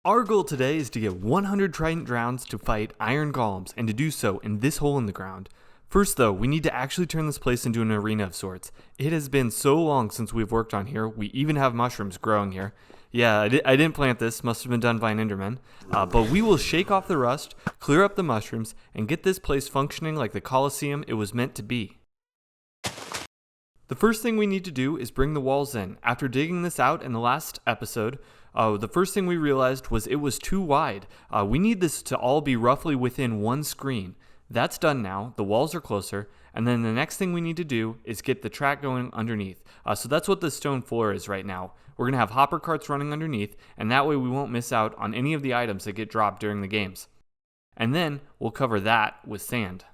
Our goal today is to get 100 Trident rounds to fight iron golems, and to do so in this hole in the ground. First though, we need to actually turn this place into an arena of sorts. It has been so long since we've worked on here. We even have mushrooms growing here. Yeah, I didn't plant this, must have been done by an enderman. But we will shake off the rust, clear up the mushrooms, and get this place functioning like the Colosseum it was meant to be. The first thing we need to do is bring the walls in. After digging this out in the last episode, the first thing we realized was it was too wide. We need this to all be roughly within one screen. That's done now, the walls are closer, and then the next thing we need to do is get the track going underneath. So that's what the stone floor is right now. We're going to have hopper carts running underneath, and that way we won't miss out on any of the items that get dropped during the games. And then we'll cover that with sand.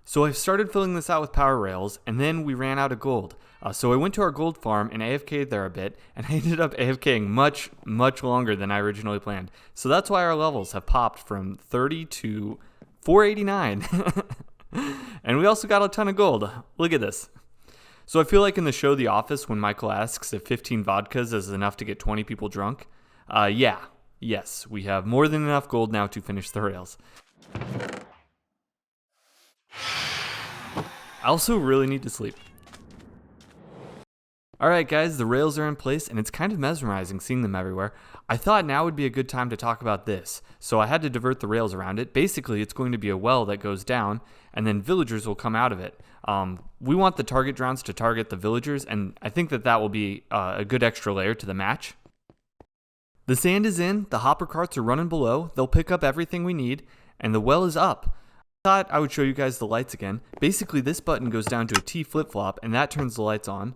So I've started filling this out with power rails, and then we ran out of gold. So I went to our gold farm and AFK'd there a bit, and I ended up AFKing much longer than I originally planned. So that's why our levels have popped from 30 to 489. And we also got a ton of gold. Look at this. So I feel like in the show The Office when Michael asks if 15 vodkas is enough to get 20 people drunk. Yes, we have more than enough gold now to finish the rails. I also really need to sleep. Alright guys, the rails are in place and it's kind of mesmerizing seeing them everywhere. I thought now would be a good time to talk about this, so I had to divert the rails around it. Basically, it's going to be a well that goes down and then villagers will come out of it. We want the target drowns to target the villagers, and I think that will be a good extra layer to the match. The sand is in, the hopper carts are running below, they'll pick up everything we need, and the well is up. I thought I would show you guys the lights again. Basically, this button goes down to a T flip-flop, and that turns the lights on.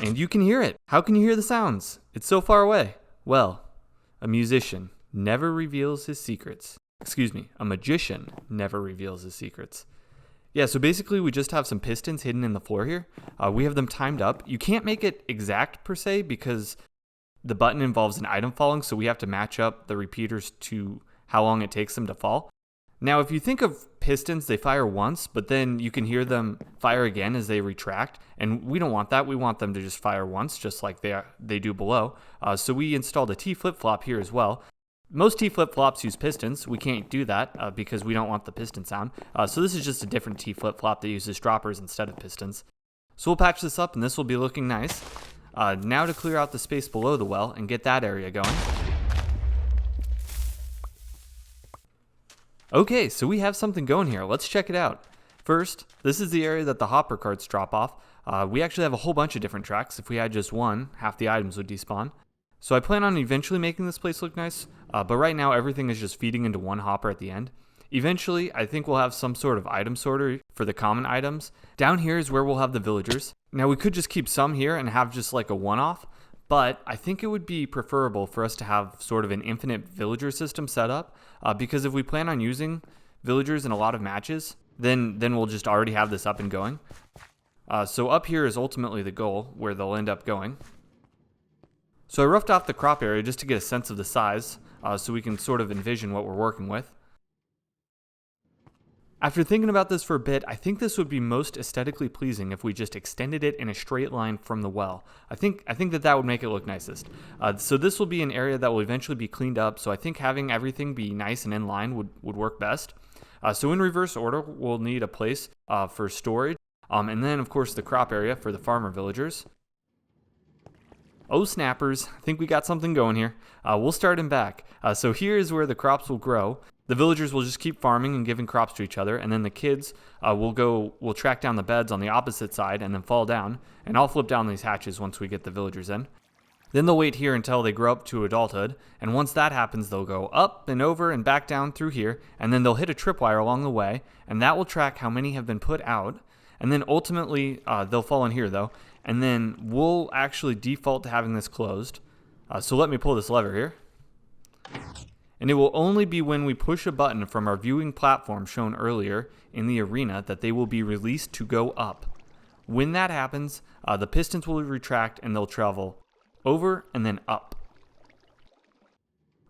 And you can hear it. How can you hear the sounds? It's so far away. Well, a musician never reveals his secrets. Excuse me, a magician never reveals his secrets. Yeah, so basically we just have some pistons hidden in the floor here. We have them timed up. You can't make it exact per se because the button involves an item falling, so we have to match up the repeaters to how long it takes them to fall. Now, if you think of pistons, they fire once, but then you can hear them fire again as they retract, and we don't want that. We want them to just fire once, just like they do below. So we installed a T flip-flop here as well. Most T flip-flops use pistons. We can't do that because we don't want the piston sound. So this is just a different T flip-flop that uses droppers instead of pistons. So we'll patch this up, and this will be looking nice. Now to clear out the space below the well and get that area going. Okay, so we have something going here. Let's check it out. First, this is the area that the hopper carts drop off. We actually have a whole bunch of different tracks. If we had just one, half the items would despawn. So I plan on eventually making this place look nice, but right now everything is just feeding into one hopper at the end. Eventually, I think we'll have some sort of item sorter for the common items. Down here is where we'll have the villagers. Now we could just keep some here and have just like a one-off, but I think it would be preferable for us to have sort of an infinite villager system set up, because if we plan on using villagers in a lot of matches, then we'll just already have this up and going. So up here is ultimately the goal, where they'll end up going. So I roughed off the crop area just to get a sense of the size, so we can sort of envision what we're working with. After thinking about this for a bit, I think this would be most aesthetically pleasing if we just extended it in a straight line from the well. I think that would make it look nicest. So this will be an area that will eventually be cleaned up, so I think having everything be nice and in line would work best. So in reverse order, we'll need a place for storage, and then of course the crop area for the farmer villagers. Oh snappers, I think we got something going here. We'll start in back. So here is where the crops will grow. The villagers will just keep farming and giving crops to each other, and then the kids will track down the beds on the opposite side and then fall down, and I'll flip down these hatches once we get the villagers in. Then they'll wait here until they grow up to adulthood, and once that happens they'll go up and over and back down through here, and then they'll hit a tripwire along the way, and that will track how many have been put out, and then ultimately they'll fall in here though, and then we'll actually default to having this closed. So let me pull this lever here. And it will only be when we push a button from our viewing platform shown earlier in the arena that they will be released to go up. When that happens, the pistons will retract and they'll travel over and then up.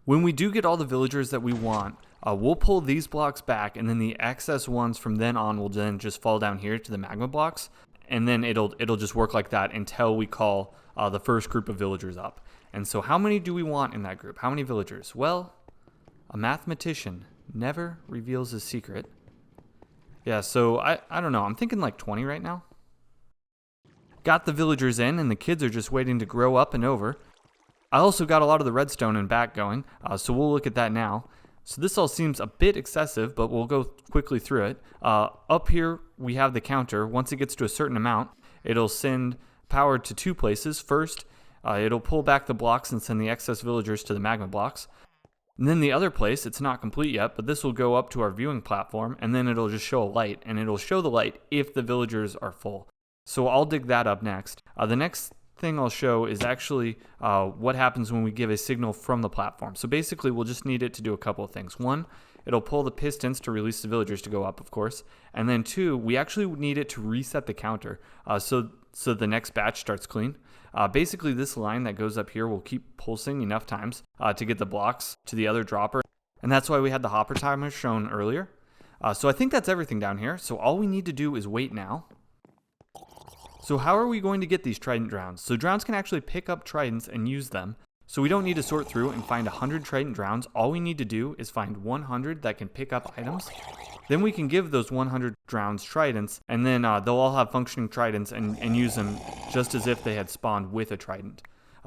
When we do get all the villagers that we want, we'll pull these blocks back, and then the excess ones from then on will then just fall down here to the magma blocks. and then it'll just work like that until we call the first group of villagers up. And so how many do we want in that group? How many villagers? Well, a mathematician never reveals his secret. Yeah, so I don't know. I'm thinking like 20 right now. Got the villagers in, and the kids are just waiting to grow up and over. I also got a lot of the redstone and back going, so we'll look at that now. So this all seems a bit excessive, but we'll go quickly through it. Up here, we have the counter. Once it gets to a certain amount, it'll send power to two places. First, it'll pull back the blocks and send the excess villagers to the magma blocks. And then the other place, it's not complete yet, but this will go up to our viewing platform, and then it'll just show a light, and it'll show the light if the villagers are full. So I'll dig that up next. The next thing I'll show is actually what happens when we give a signal from the platform. So basically, we'll just need it to do a couple of things. One, it'll pull the pistons to release the villagers to go up, of course. And then two, we actually need it to reset the counter so the next batch starts clean. Basically, this line that goes up here will keep pulsing enough times to get the blocks to the other dropper. And that's why we had the hopper timer shown earlier. So I think that's everything down here. So all we need to do is wait now. So how are we going to get these Trident drowns? So drowns can actually pick up Tridents and use them. So we don't need to sort through and find 100 Trident drowns. All we need to do is find 100 that can pick up items. Then we can give those 100 drowns Tridents, and then they'll all have functioning Tridents and use them just as if they had spawned with a Trident.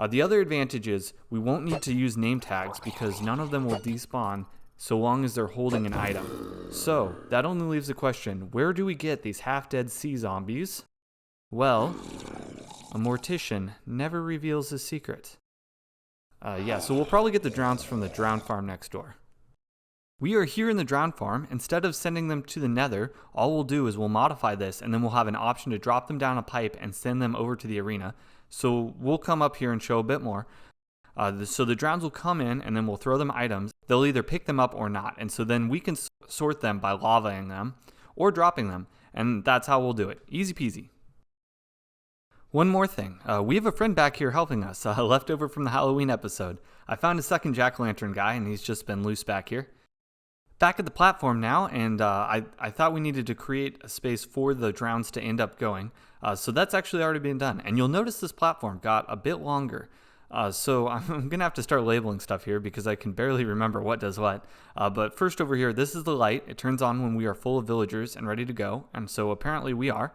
The other advantage is we won't need to use name tags because none of them will despawn so long as they're holding an item. So that only leaves the question, where do we get these half-dead sea zombies? Well, a mortician never reveals his secret. So we'll probably get the drowns from the drown farm next door. We are here in the drown farm. Instead of sending them to the nether, all we'll do is we'll modify this, and then we'll have an option to drop them down a pipe and send them over to the arena. So we'll come up here and show a bit more. So the drowns will come in, and then we'll throw them items. They'll either pick them up or not, and so then we can sort them by lavaing them or dropping them, and that's how we'll do it. Easy peasy. One more thing, we have a friend back here helping us, left over from the Halloween episode. I found a second jack-o'-lantern guy, and he's just been loose back here. Back at the platform now, and I thought we needed to create a space for the drowns to end up going. So that's actually already been done, and you'll notice this platform got a bit longer. So I'm going to have to start labeling stuff here because I can barely remember what does what. But first over here, this is the light. It turns on when we are full of villagers and ready to go, and so apparently we are.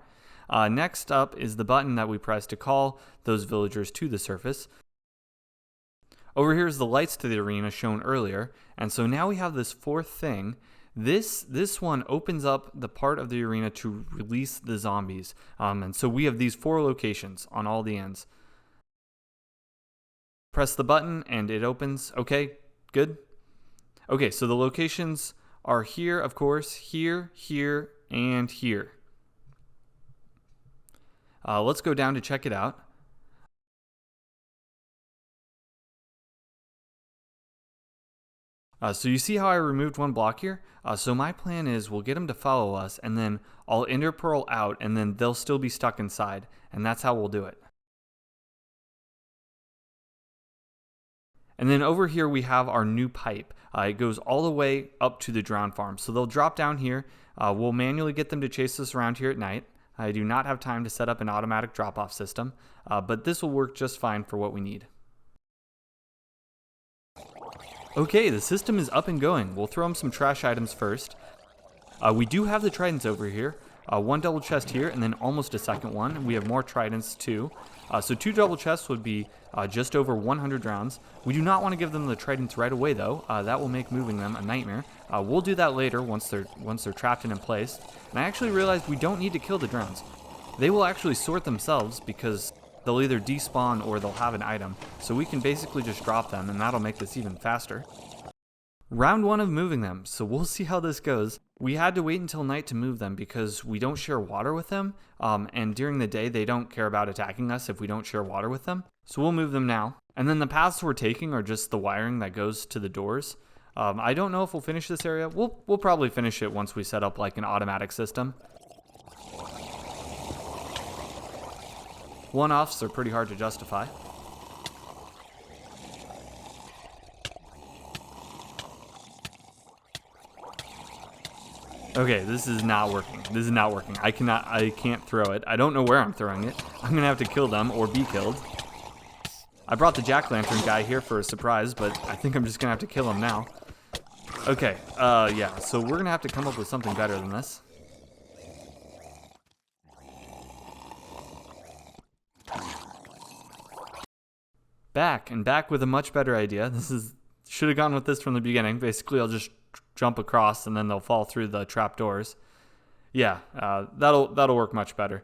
Next up is the button that we press to call those villagers to the surface. Over here is the lights to the arena shown earlier, and so now we have this fourth thing. This one opens up the part of the arena to release the zombies, and so we have these 4 locations on all the ends. Press the button and it opens. Okay, good. Okay, so the locations are here, of course, here, here, and here. Let's go down to check it out. So you see how I removed one block here? So my plan is we'll get them to follow us, and then I'll ender pearl out, and then they'll still be stuck inside, and that's how we'll do it. And then over here we have our new pipe. It goes all the way up to the drown farm. So they'll drop down here. We'll manually get them to chase us around here at night. I do not have time to set up an automatic drop-off system, but this will work just fine for what we need. Okay, the system is up and going. We'll throw them some trash items first. We do have the tridents over here. One double chest here, and then almost a second one. We have more tridents too. So 2 double chests would be just over 100 rounds. We do not want to give them the tridents right away though. That will make moving them a nightmare. We'll do that later once they're trapped and in place. And I actually realized we don't need to kill the drowns. They will actually sort themselves because they'll either despawn or they'll have an item. So we can basically just drop them, and that'll make this even faster. Round 1 of moving them, so we'll see how this goes. We had to wait until night to move them because we don't share water with them, and during the day they don't care about attacking us if we don't share water with them. So we'll move them now. And then the paths we're taking are just the wiring that goes to the doors. I don't know if we'll finish this area. We'll probably finish it once we set up like an automatic system. One-offs are pretty hard to justify. Okay, this is not working. This is not working. I can't throw it. I don't know where I'm throwing it. I'm gonna have to kill them or be killed. I brought the jack-o'-lantern guy here for a surprise, but I think I'm just gonna have to kill him now. Okay, yeah, so we're gonna have to come up with something better than this. Back with a much better idea. Should have gone with this from the beginning. Basically, I'll just jump across and then they'll fall through the trapdoors. Yeah, that'll work much better.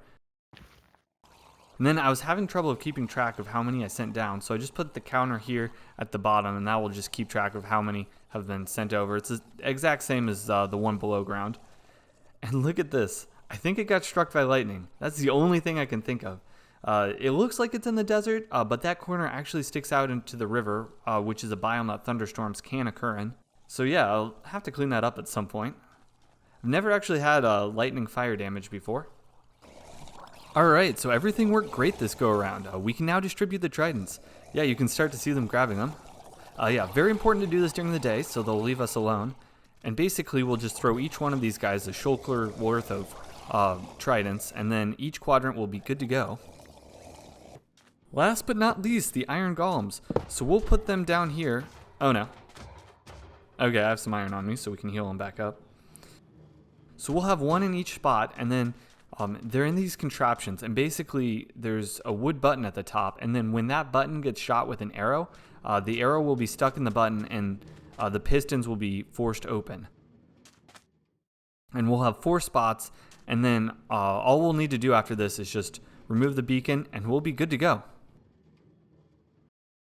And then I was having trouble keeping track of how many I sent down, so I just put the counter here at the bottom, and that will just keep track of how many have been sent over. It's the exact same as the one below ground. And look at this. I think it got struck by lightning. That's the only thing I can think of. It looks like it's in the desert, but that corner actually sticks out into the river, which is a biome that thunderstorms can occur in. So yeah, I'll have to clean that up at some point. I've never actually had lightning fire damage before. Alright, so everything worked great this go around. We can now distribute the Tridents. Yeah, you can start to see them grabbing them. Yeah, very important to do this during the day, so they'll leave us alone. And basically, we'll just throw each one of these guys a shulker worth of Tridents, and then each quadrant will be good to go. Last but not least, the iron golems. So we'll put them down here. Oh no. Okay, I have some iron on me, so we can heal them back up. So we'll have one in each spot, and then they're in these contraptions, and basically there's a wood button at the top, and then when that button gets shot with an arrow, the arrow will be stuck in the button, and the pistons will be forced open. And we'll have 4 spots, and then all we'll need to do after this is just remove the beacon, and we'll be good to go.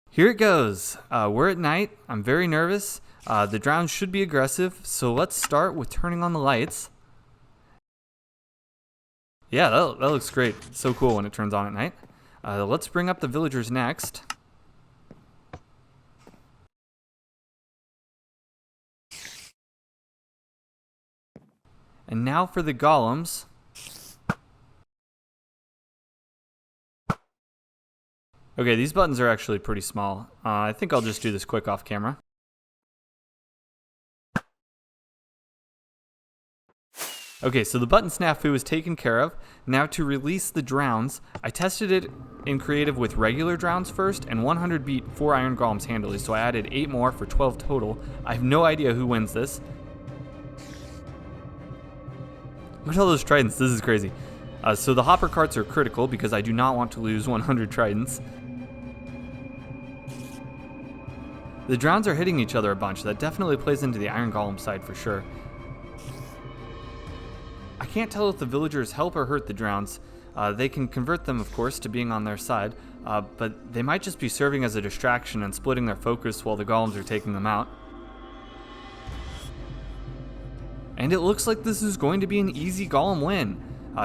Here it goes. We're at night. I'm very nervous. The drones should be aggressive, so let's start with turning on the lights. Yeah, that looks great. It's so cool when it turns on at night. Let's bring up the villagers next. And now for the golems. Okay, these buttons are actually pretty small. I think I'll just do this quick off camera. Okay, so the button snafu is taken care of. Now to release the drowns, I tested it in creative with regular drowns first, and 100 beat 4 iron golems handily, so I added 8 more for 12 total. I have no idea who wins this. Look at all those tridents, this is crazy. So the hopper carts are critical because I do not want to lose 100 tridents. The drowns are hitting each other a bunch. That definitely plays into the iron golem side for sure. I can't tell if the villagers help or hurt the drowns. They can convert them, of course, to being on their side, but they might just be serving as a distraction and splitting their focus while the golems are taking them out. And it looks like this is going to be an easy golem win.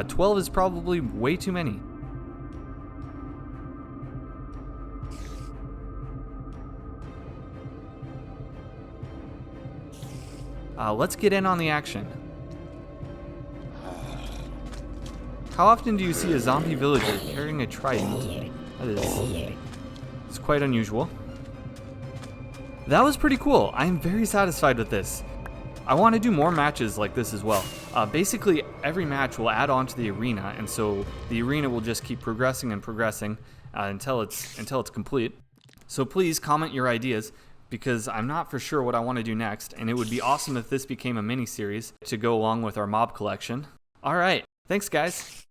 12 is probably way too many. Let's get in on the action. How often do you see a zombie villager carrying a trident? It's quite unusual. That was pretty cool. I am very satisfied with this. I want to do more matches like this as well. Basically, every match will add on to the arena, and so the arena will just keep progressing and progressing until it's complete. So please comment your ideas, because I'm not for sure what I want to do next, and it would be awesome if this became a mini-series to go along with our mob collection. Alright, thanks guys!